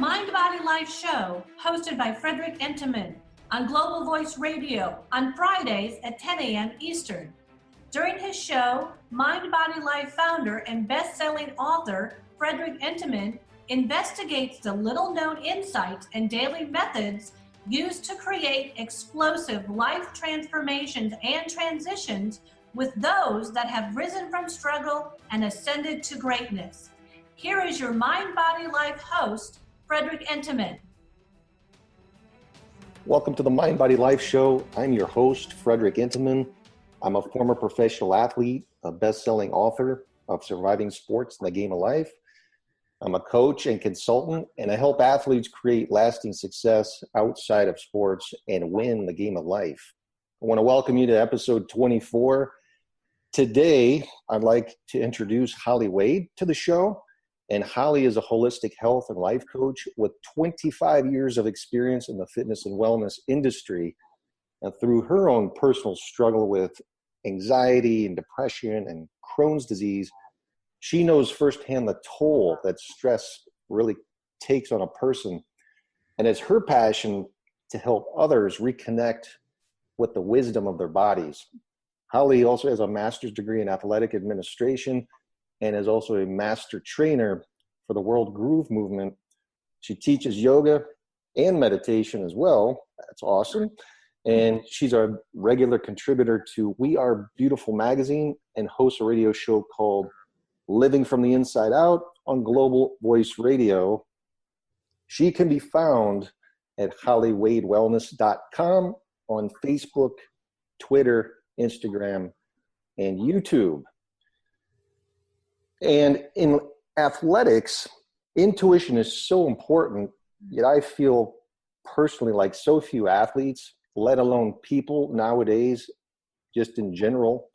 Mind Body Life show hosted by Frederick Enteman on Global Voice Radio on Fridays at 10 a.m. Eastern. During his show, Mind Body Life founder and best-selling author Frederick Enteman investigates the little-known insights and daily methods used to create explosive life transformations and transitions with those that have risen from struggle and ascended to greatness. Here is your Mind Body Life host, Frederick Enteman. Welcome to the Mind Body Life show. I'm your host, Frederick Enteman. I'm a former professional athlete, a best-selling author of Surviving Sports and the Game of Life. I'm a coach and consultant, and I help athletes create lasting success outside of sports and win the game of life. I want to welcome you to episode 24. Today, I'd like to introduce Holly Wade to the show. And Holly is a holistic health and life coach with 25 years of experience in the fitness and wellness industry. And through her own personal struggle with anxiety and depression and Crohn's disease, she knows firsthand the toll that stress really takes on a person. And it's her passion to help others reconnect with the wisdom of their bodies. Holly also has a master's degree in athletic administration and is also a master trainer for the World Groove Movement. She teaches yoga and meditation as well. That's awesome. And she's a regular contributor to We Are Beautiful magazine and hosts a radio show called Living from the Inside Out on Global Voice Radio. She can be found at hollywadewellness.com on Facebook, Twitter, Instagram, and YouTube. And in athletics, intuition is so important, yet I feel personally like so few athletes, let alone people nowadays, just in general,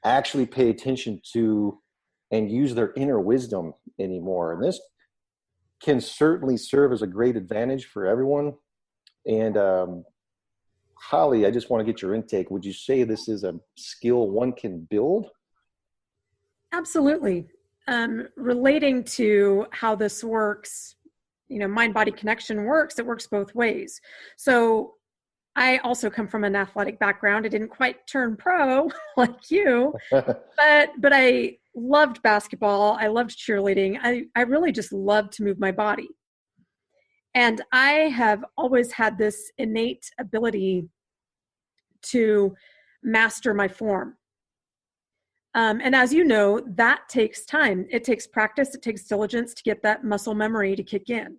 actually pay attention to and use their inner wisdom anymore. And this can certainly serve as a great advantage for everyone. And Holly, I just want to get your intake. Would you say this is a skill one can build? Absolutely. Relating to how this works, mind-body connection works, it works both ways. So I also come from an athletic background. I didn't quite turn pro like you, but I loved basketball. I loved cheerleading. I really just loved to move my body. And I have always had this innate ability to master my form. And as you know, that takes time. It takes practice. It takes diligence to get that muscle memory to kick in.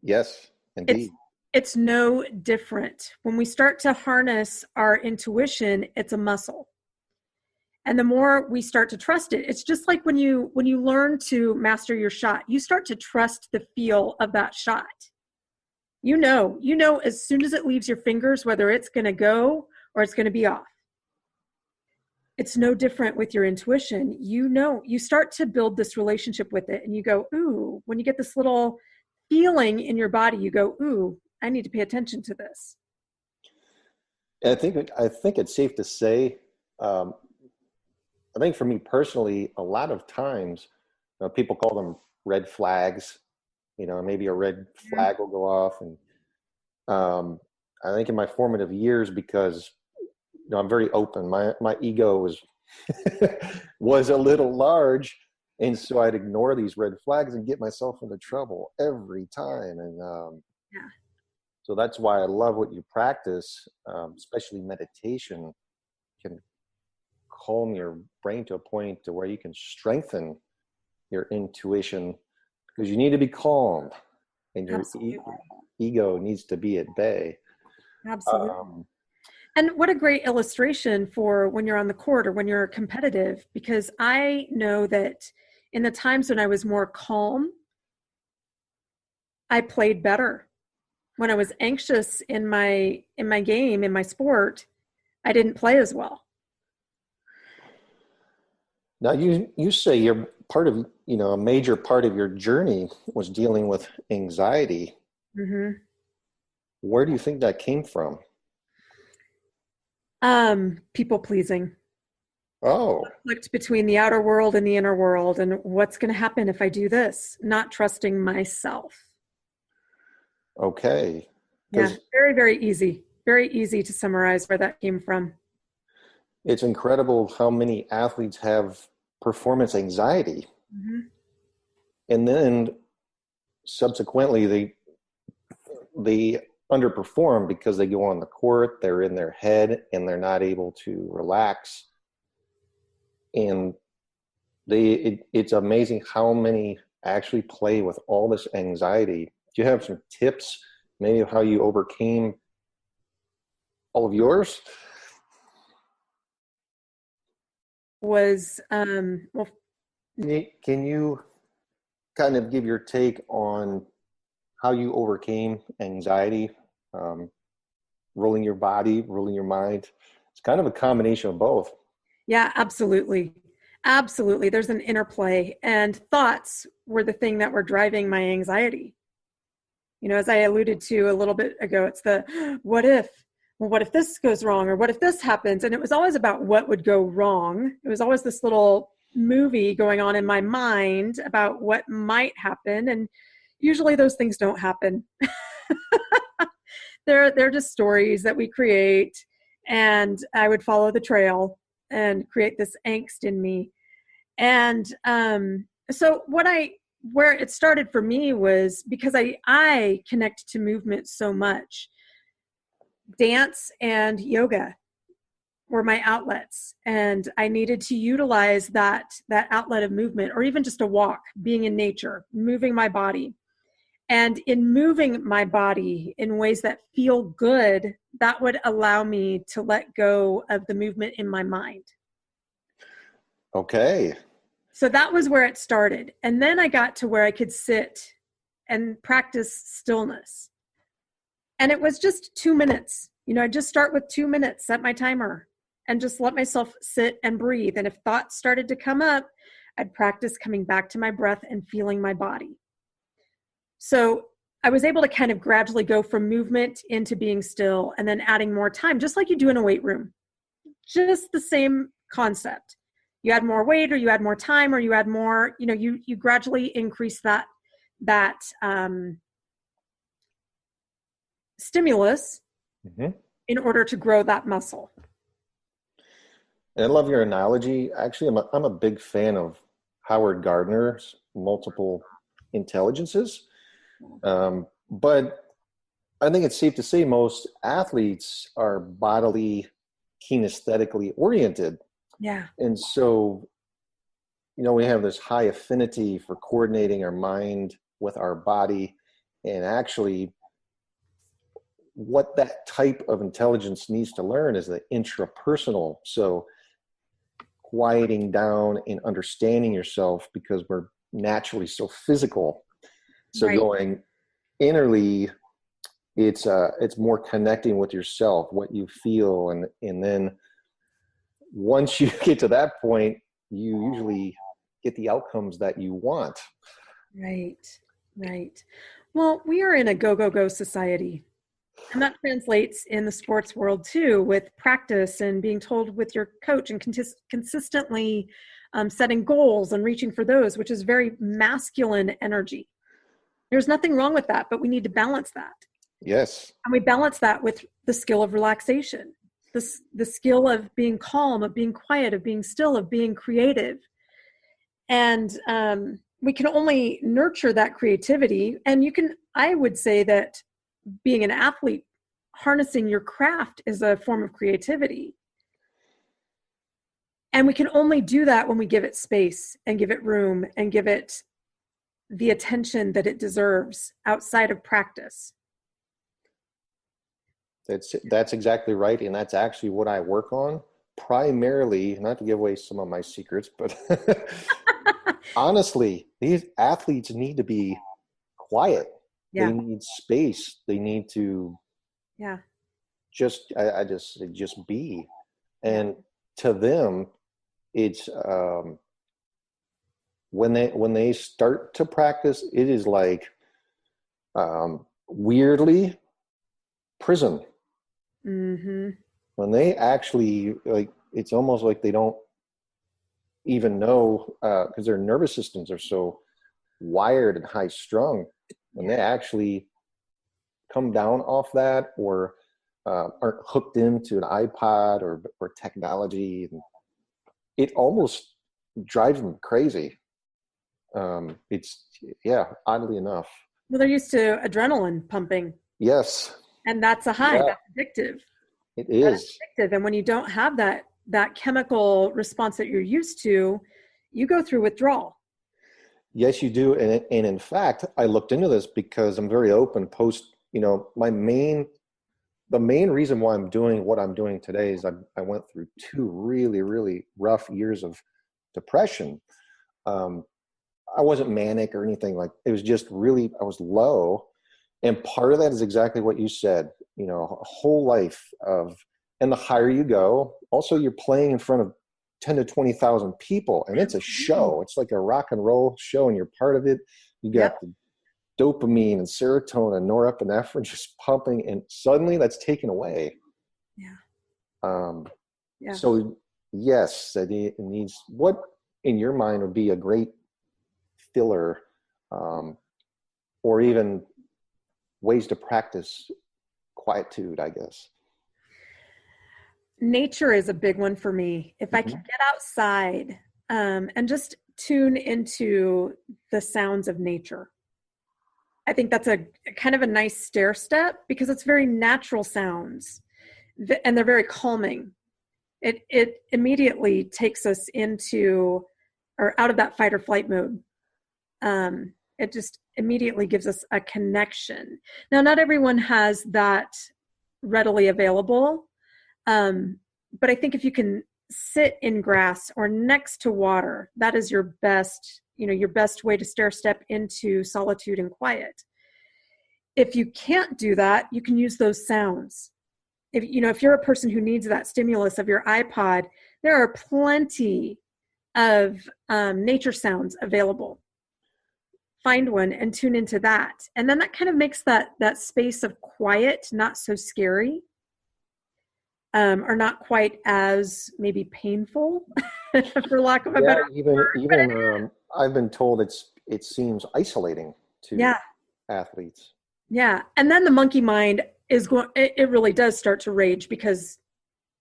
Yes, indeed. It's no different. When we start to harness our intuition, it's a muscle. And the more we start to trust it, it's just like when you learn to master your shot, you start to trust the feel of that shot. You know as soon as it leaves your fingers, whether it's going to go or it's going to be off. It's no different with your intuition. You start to build this relationship with it and you go, ooh, when you get this little feeling in your body, you go, ooh, I need to pay attention to this. I think it's safe to say, I think for me personally, a lot of times, people call them red flags, maybe a red flag will go off. And I think in my formative years, because I'm very open. My ego was a little large, and so I'd ignore these red flags and get myself into trouble every time. And so that's why I love what you practice, especially meditation can calm your brain to a point to where you can strengthen your intuition, because you need to be calm, and your ego needs to be at bay. Absolutely. And what a great illustration for when you're on the court or when you're competitive, because I know that in the times when I was more calm, I played better. When I was anxious in my game, in my sport, I didn't play as well. Now you say you're part of, a major part of your journey was dealing with anxiety. Mm-hmm. Where do you think that came from? People pleasing. Oh. Conflict between the outer world and the inner world, and what's going to happen if I do this? Not trusting myself. Okay. Yeah, very, very easy. Very easy to summarize where that came from. It's incredible how many athletes have performance anxiety. Mm-hmm. And then subsequently they underperform because they go on the court, they're in their head, and they're not able to relax. And it's amazing how many actually play with all this anxiety. Do you have some tips maybe of how you overcame all of yours? Was well, Can you kind of give your take on how you overcame anxiety, ruling your body, ruling your mind? It's kind of a combination of both. yeah, absolutely. Absolutely. There's an interplay, and thoughts were the thing that were driving my anxiety. You know, as I alluded to a little bit ago, it's the what if? Well, what if this goes wrong? Or what if this happens? And it was always about what would go wrong. It was always this little movie going on in my mind about what might happen. And usually those things don't happen. They're just stories that we create. And I would follow the trail and create this angst in me. And so where it started for me was because I connect to movement so much. Dance and yoga were my outlets, and I needed to utilize that outlet of movement, or even just a walk, being in nature, moving my body. And in moving my body in ways that feel good, that would allow me to let go of the movement in my mind. Okay. So that was where it started. And then I got to where I could sit and practice stillness. And it was just 2 minutes. You know, I just start with 2 minutes, set my timer, and just let myself sit and breathe. And if thoughts started to come up, I'd practice coming back to my breath and feeling my body. So I was able to kind of gradually go from movement into being still, and then adding more time, just like you do in a weight room. Just the same concept. You add more weight, or you add more time, or you add more, you know, you gradually increase that stimulus in order to grow that muscle. And I love your analogy. Actually, I'm a big fan of Howard Gardner's multiple intelligences. But I think it's safe to say most athletes are bodily, kinesthetically oriented. Yeah. And so, you know, we have this high affinity for coordinating our mind with our body. And actually, what that type of intelligence needs to learn is the intrapersonal. So quieting down and understanding yourself, because we're naturally so physical. So right. Going innerly, it's more connecting with yourself, what you feel, and then once you get to that point, you usually get the outcomes that you want. Right. Well, we are in a go society. And that translates in the sports world too, with practice and being told with your coach, and consistently setting goals and reaching for those, which is very masculine energy. There's nothing wrong with that, but we need to balance that. Yes. And we balance that with the skill of relaxation, the skill of being calm, of being quiet, of being still, of being creative. And we can only nurture that creativity. And I would say that being an athlete, harnessing your craft is a form of creativity. And we can only do that when we give it space and give it room and give it the attention that it deserves outside of practice. That's exactly right. And that's actually what I work on primarily, not to give away some of my secrets, but honestly, these athletes need to be quiet. Yeah. They need space. They need to just be. And to them, it's when they start to practice, it is like weirdly prison. Mm-hmm. When they actually, like, it's almost like they don't even know, because their nervous systems are so wired and high strung. When they actually come down off that or aren't hooked into an iPod or technology. And it almost drives them crazy. Oddly enough. Well, they're used to adrenaline pumping. Yes. And that's a high. Yeah. That's addictive. It is. That's addictive. And when you don't have that chemical response that you're used to, you go through withdrawal. Yes, you do. And in fact, I looked into this because I'm very open post, the main reason why I'm doing what I'm doing today is I went through 2 really, really rough years of depression. I wasn't manic or anything it was just really, I was low. And part of that is exactly what you said, a whole life and the higher you go, also you're playing in front of 10 to 20,000 people and it's a show. It's like a rock and roll show and you're part of it. You got the dopamine and serotonin and norepinephrine just pumping and suddenly that's taken away. Yeah. So yes, it needs, what in your mind would be a great filler or even ways to practice quietude, I guess? Nature is a big one for me. If I can get outside and just tune into the sounds of nature, I think that's a kind of a nice stair step because it's very natural sounds and they're very calming. It immediately takes us into or out of that fight or flight mode. It just immediately gives us a connection. Now, not everyone has that readily available. But I think if you can sit in grass or next to water, that is your best way to stair step into solitude and quiet. If you can't do that, you can use those sounds. If you're a person who needs that stimulus of your iPod, there are plenty of nature sounds available. Find one and tune into that. And then that kind of makes that space of quiet not so scary. Are not quite as maybe painful, for lack of a better word. Even I've been told it seems isolating to athletes. Yeah, and then the monkey mind is it really does start to rage because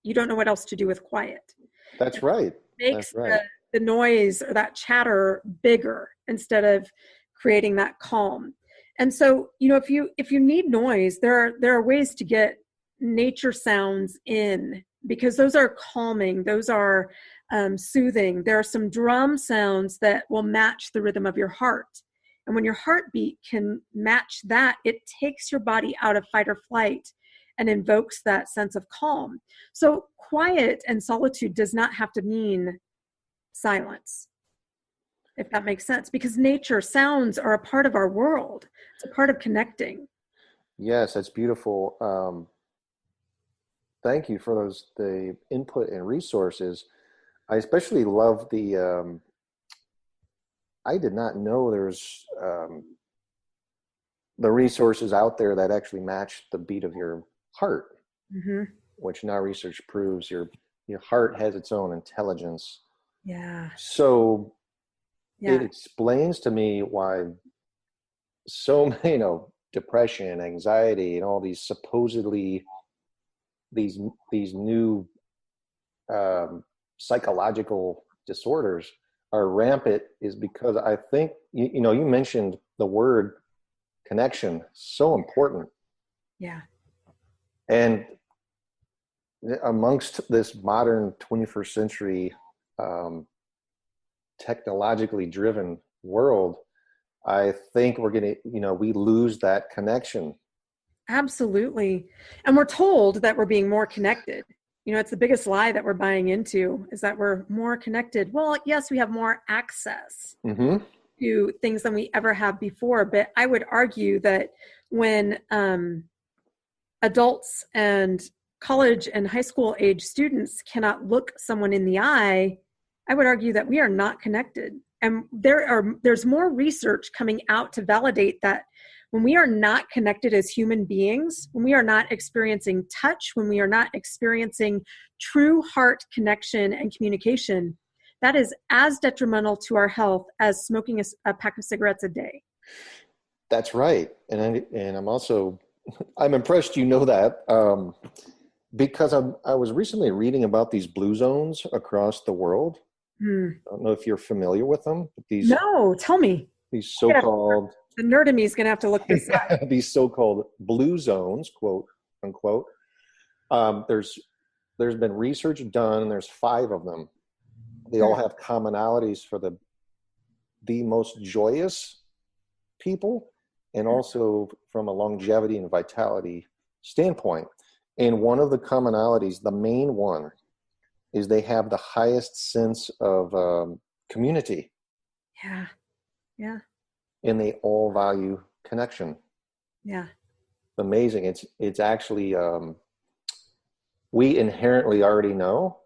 you don't know what else to do with quiet. That's right. It makes the noise or that chatter bigger instead of creating that calm. And so, if you need noise, there are ways to get nature sounds in because those are calming, those are soothing. There are some drum sounds that will match the rhythm of your heart, and when your heartbeat can match that, it takes your body out of fight or flight and invokes that sense of calm. So quiet and solitude does not have to mean silence, if that makes sense, because nature sounds are a part of our world. It's a part of connecting. Yes, that's beautiful. Thank you for the input and resources. I especially love I did not know there's the resources out there that actually match the beat of your heart, which now research proves your heart has its own intelligence. Yeah. So it explains to me why so many, depression, anxiety, and all these supposedly these new psychological disorders are rampant is because I think you mentioned the word connection, so important. Yeah. And amongst this modern 21st century technologically driven world, I think we're going to, we lose that connection. Absolutely. And we're told that we're being more connected. It's the biggest lie that we're buying into is that we're more connected. Well, yes, we have more access to things than we ever have before. But I would argue that when adults and college and high school age students cannot look someone in the eye, I would argue that we are not connected. And there's more research coming out to validate that when we are not connected as human beings, when we are not experiencing touch, when we are not experiencing true heart connection and communication, that is as detrimental to our health as smoking a pack of cigarettes a day. That's right. And I'm also I'm impressed you know that, because I was recently reading about these blue zones across the world. Hmm. I don't know if you're familiar with them, but No, tell me. these so-called The nerd in me is going to have to look this up. these so-called blue zones, quote unquote. There's been research done, and there's 5 of them. They all have commonalities for the most joyous people, and also from a longevity and vitality standpoint. And one of the commonalities, the main one, is they have the highest sense of community. Yeah. Yeah. And they all value connection. Yeah. Amazing. It's actually, we inherently already know,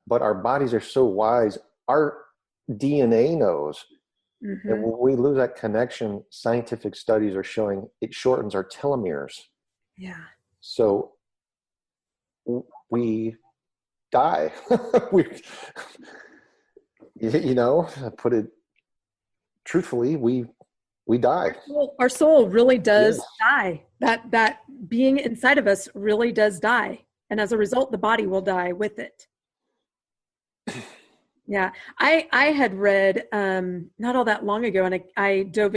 but our bodies are so wise. Our DNA knows that when we lose that connection, scientific studies are showing it shortens our telomeres. Yeah. So we die. Put it truthfully, we die. Our soul really does Yes. die. That being inside of us really does die. And as a result, the body will die with it. Yeah. I had read not all that long ago, and I dove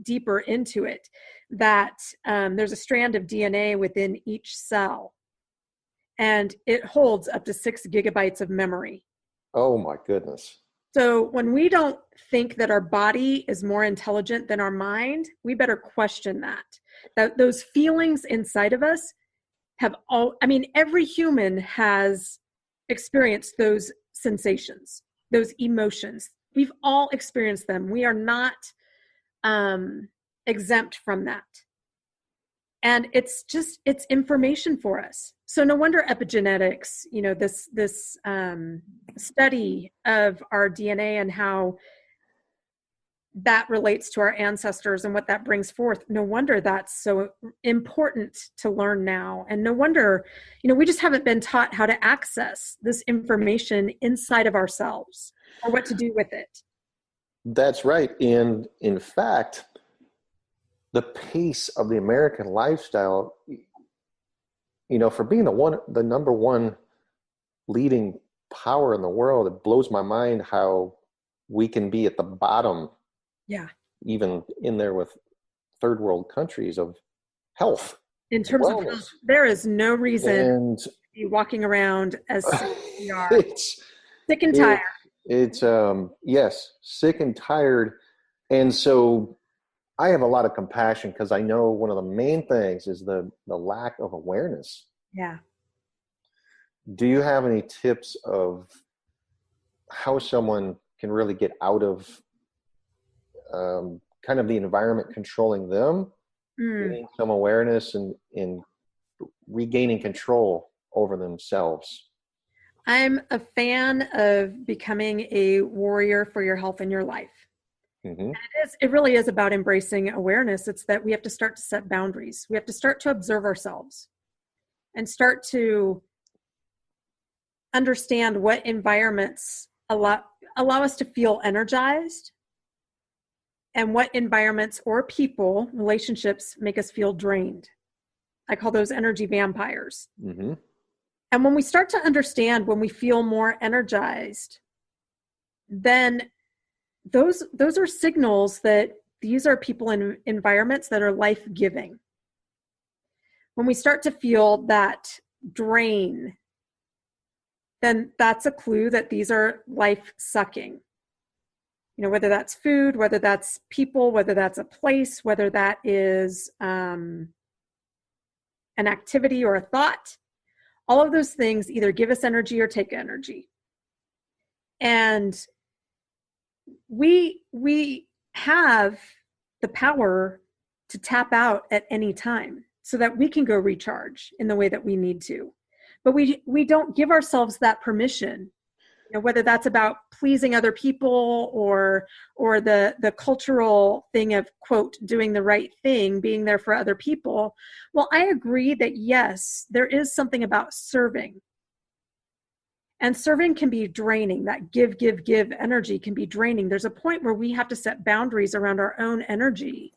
deeper into it, that there's a strand of DNA within each cell, and it holds up to 6 gigabytes of memory. Oh my goodness. So when we don't think that our body is more intelligent than our mind, we better question that those feelings inside of us every human has experienced those sensations, those emotions. We've all experienced them. We are not exempt from that. And it's information for us. So no wonder epigenetics, this study of our DNA and how that relates to our ancestors and what that brings forth. No wonder that's so important to learn now. And no wonder, we just haven't been taught how to access this information inside of ourselves or what to do with it. That's right. And in fact, the pace of the American lifestyle, for being the number one leading power in the world, it blows my mind how we can be at the bottom. Yeah. Even in there with third world countries of health. In terms of health, there is no reason to be walking around as sick as we are. Sick and tired. Yes, sick and tired. And so I have a lot of compassion because I know one of the main things is the lack of awareness. Yeah. Do you have any tips of how someone can really get out of kind of the environment controlling them, getting some awareness and regaining control over themselves? I'm a fan of becoming a warrior for your health and your life. Mm-hmm. It really is about embracing awareness. It's that we have to start to set boundaries. We have to start to observe ourselves and start to understand what environments allow us to feel energized, and what environments or people, relationships, make us feel drained. I call those energy vampires. Mm-hmm. And when we start to understand when we feel more energized, then those are signals that these are people in environments that are life-giving. When we start to feel that drain, then that's a clue that these are life-sucking. Whether that's food, whether that's people, whether that's a place, whether that is an activity or a thought, all of those things either give us energy or take energy. And we have the power to tap out at any time so that we can go recharge in the way that we need to. But we don't give ourselves that permission. Whether that's about pleasing other people or the cultural thing of, quote, doing the right thing, being there for other people. Well, I agree that yes, there is something about serving. And serving can be draining. That give energy can be draining. There's a point where we have to set boundaries around our own energy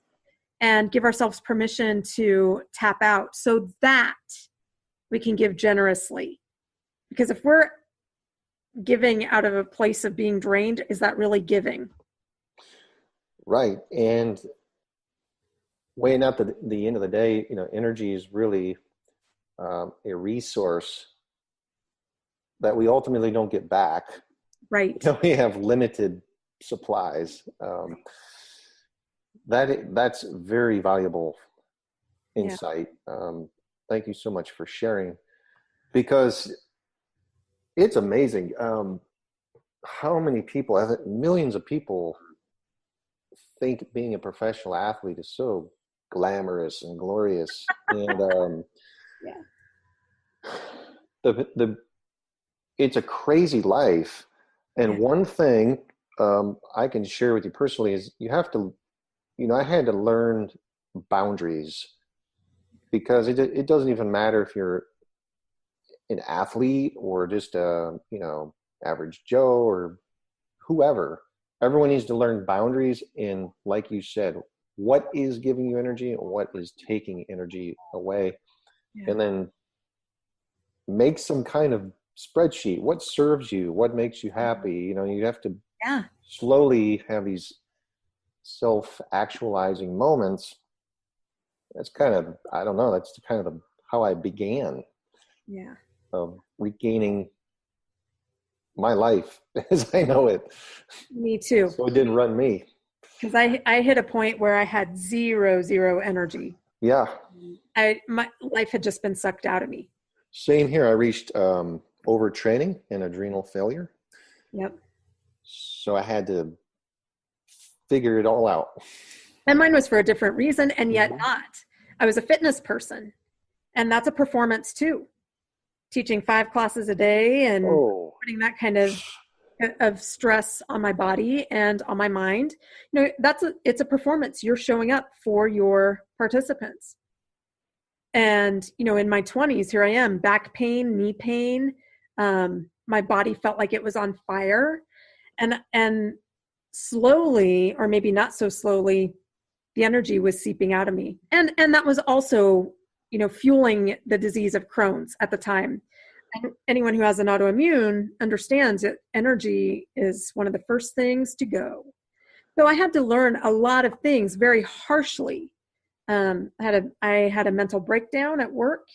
and give ourselves permission to tap out so that we can give generously. Because if we're giving out of a place of being drained, is that really giving? Right. And weighing out the end of the day, energy is really a resource that we ultimately don't get back. Right. We have limited supplies. That's very valuable insight. Thank you so much for sharing, because it's amazing how many people, I think millions of people, think being a professional athlete is so glamorous and glorious, and it's a crazy life. And one thing I can share with you personally is you have to, I had to learn boundaries, because it doesn't even matter if you're an athlete or just a, average Joe or whoever. Everyone needs to learn boundaries in, like you said, what is giving you energy and what is taking energy away. And then make some kind of spreadsheet. What serves you? What makes you happy? You have to slowly have these self-actualizing moments. That's kind of, I don't know, that's kind of how I began of regaining my life as I know it. Me too. So it didn't run me. Because I hit a point where I had zero energy. Yeah. My life had just been sucked out of me. Same here. I reached overtraining and adrenal failure. Yep. So I had to figure it all out. And mine was for a different reason, and yet not. I was a fitness person, and that's a performance too. Teaching 5 classes a day and putting that kind of stress on my body and on my mind. It's a performance. You're showing up for your participants. And, in my 20s, here I am, back pain, knee pain. My body felt like it was on fire. And slowly, or maybe not so slowly, the energy was seeping out of me. And that was also, fueling the disease of Crohn's at the time. And anyone who has an autoimmune understands that energy is one of the first things to go. So I had to learn a lot of things very harshly. I had a mental breakdown at work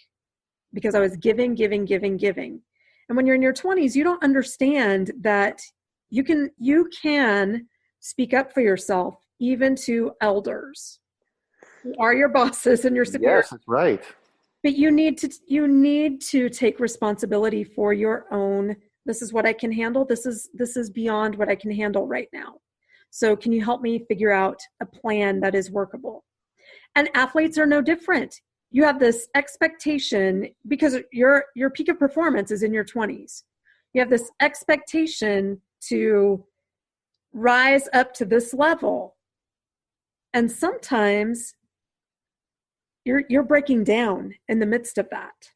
because I was giving. And when you're in your 20s, you don't understand that you can speak up for yourself, even to elders who are your bosses and your superiors. Yes, that's right. But you need to take responsibility for your own. This is what I can handle. This is beyond what I can handle right now. So can you help me figure out a plan that is workable? And athletes are no different. You have this expectation, because your peak of performance is in your 20s. You have this expectation to rise up to this level. And sometimes you're breaking down in the midst of that.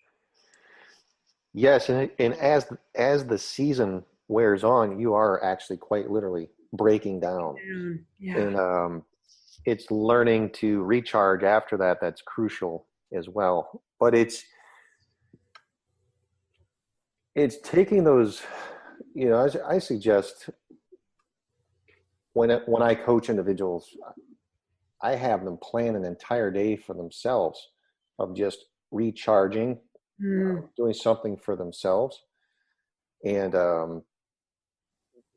Yes, and as the season wears on, you are actually quite literally breaking down. Yeah. And it's learning to recharge after that. That's crucial as well. But it's taking those, I suggest when I coach individuals, I have them plan an entire day for themselves of just recharging, doing something for themselves, and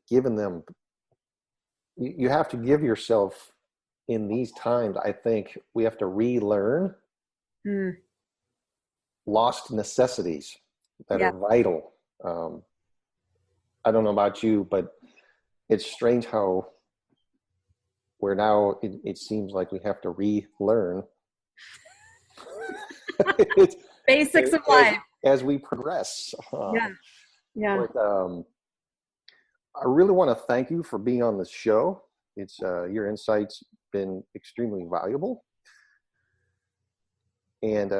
giving them. You have to give yourself in these times. I think we have to relearn lost necessities that are vital. I don't know about you, but it's strange how where now it seems like we have to relearn basics of life as we progress. Yeah. But, I really want to thank you for being on the show. It's your insights been extremely valuable. And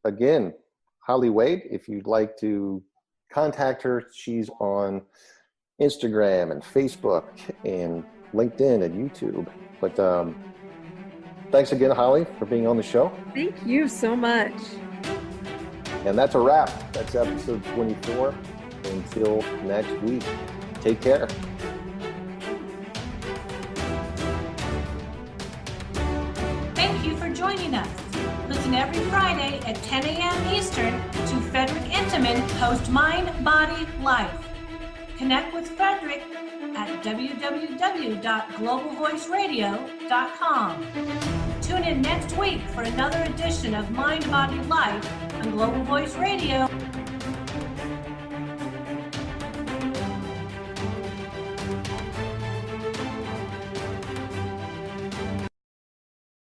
again, Holly Wade, if you'd like to contact her, she's on Instagram and Facebook and LinkedIn and YouTube. But Thanks again, Holly, for being on the show. Thank you so much. And that's a wrap. That's episode 24. Until next week, take care. Thank you for joining us. Listen every Friday at 10 a.m. Eastern to Frederick Intiman host Mind, Body, Life. Connect with Frederick at www.globalvoiceradio.com. Tune in next week for another edition of Mind, Body, Life on Global Voice Radio.